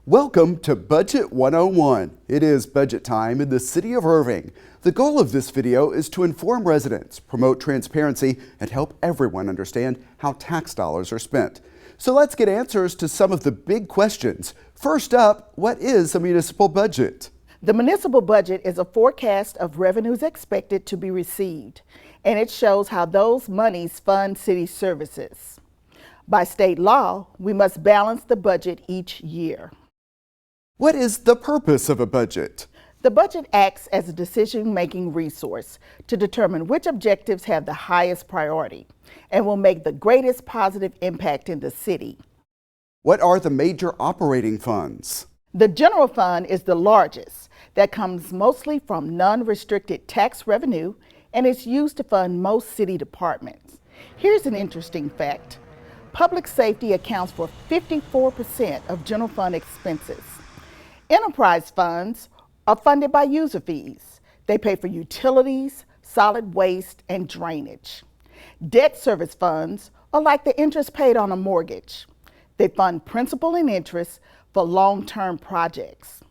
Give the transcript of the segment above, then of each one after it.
Welcome to Budget 101. It is budget time in the City of Irving. The goal of this video is to inform residents, promote transparency, and help everyone understand how tax dollars are spent. So let's get answers to some of the big questions. First up, what is a municipal budget? The municipal budget is a forecast of revenues expected to be received, and it shows how those monies fund city services. By state law, we must balance the budget each year. What is the purpose of a budget? The budget acts as a decision-making resource to determine which objectives have the highest priority and will make the greatest positive impact in the city. What are the major operating funds? The general fund is the largest, that comes mostly from non-restricted tax revenue and is used to fund most city departments. Here's an interesting fact. Public safety accounts for 54% of general fund expenses. Enterprise funds are funded by user fees. They pay for utilities, solid waste, and drainage. Debt service funds are like the interest paid on a mortgage. They fund principal and interest for long-term projects.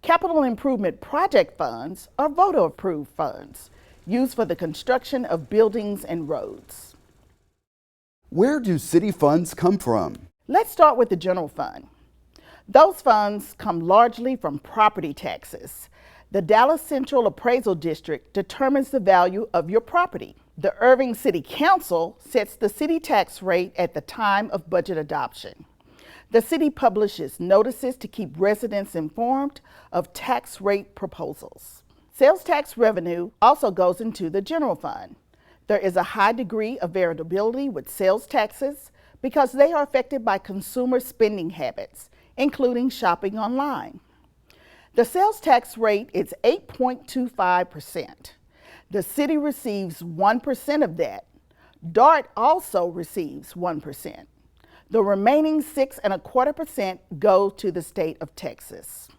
Capital improvement project funds are voter-approved funds used for the construction of buildings and roads. Where do city funds come from? Let's start with the general fund. Those funds come largely from property taxes. The Dallas Central Appraisal District determines the value of your property. The Irving City Council sets the city tax rate at the time of budget adoption. The city publishes notices to keep residents informed of tax rate proposals. Sales tax revenue also goes into the general fund. There is a high degree of variability with sales taxes because they are affected by consumer spending habits, including shopping online. The sales tax rate is 8.25%. The city receives 1% of that. DART also receives 1%. The remaining 6.25% go to the state of Texas.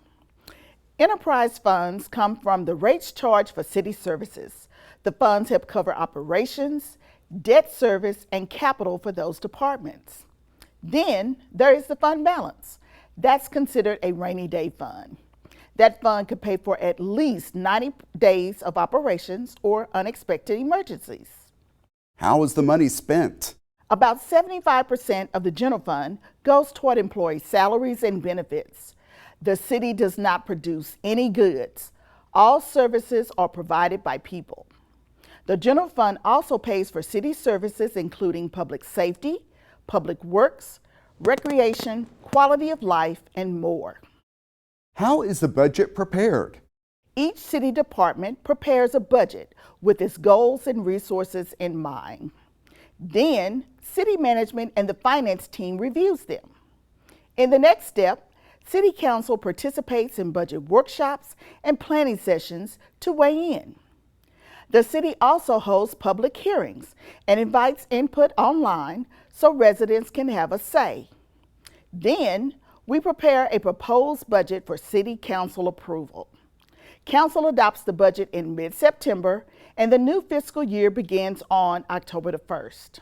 Enterprise funds come from the rates charged for city services. The funds help cover operations, debt service, and capital for those departments. Then there is the fund balance. That's considered a rainy day fund. That fund could pay for at least 90 days of operations or unexpected emergencies. How is the money spent? About 75% of the general fund goes toward employee salaries and benefits. The city does not produce any goods. All services are provided by people. The general fund also pays for city services including public safety, public works, recreation, quality of life, and more. How is the budget prepared? Each city department prepares a budget with its goals and resources in mind. Then, city management and the finance team reviews them. In the next step, City Council participates in budget workshops and planning sessions to weigh in. The city also hosts public hearings and invites input online so residents can have a say. Then, we prepare a proposed budget for City Council approval. Council adopts the budget in mid-September, and the new fiscal year begins on October the 1st.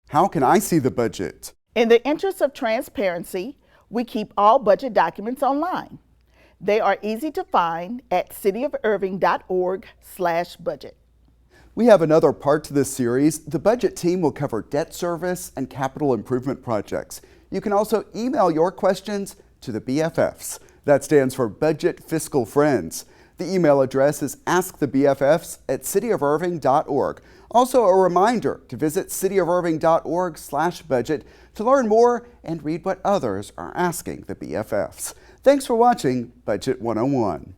How can I see the budget? In the interest of transparency, we keep all budget documents online. They are easy to find at cityofirving.org/budget. We have another part to this series. The budget team will cover debt service and capital improvement projects. You can also email your questions to the BFFs. That stands for Budget Fiscal Friends. The email address is askthebffs@cityofirving.org. Also a reminder to visit cityofirving.org/budget to learn more and read what others are asking the BFFs. Thanks for watching Budget 101.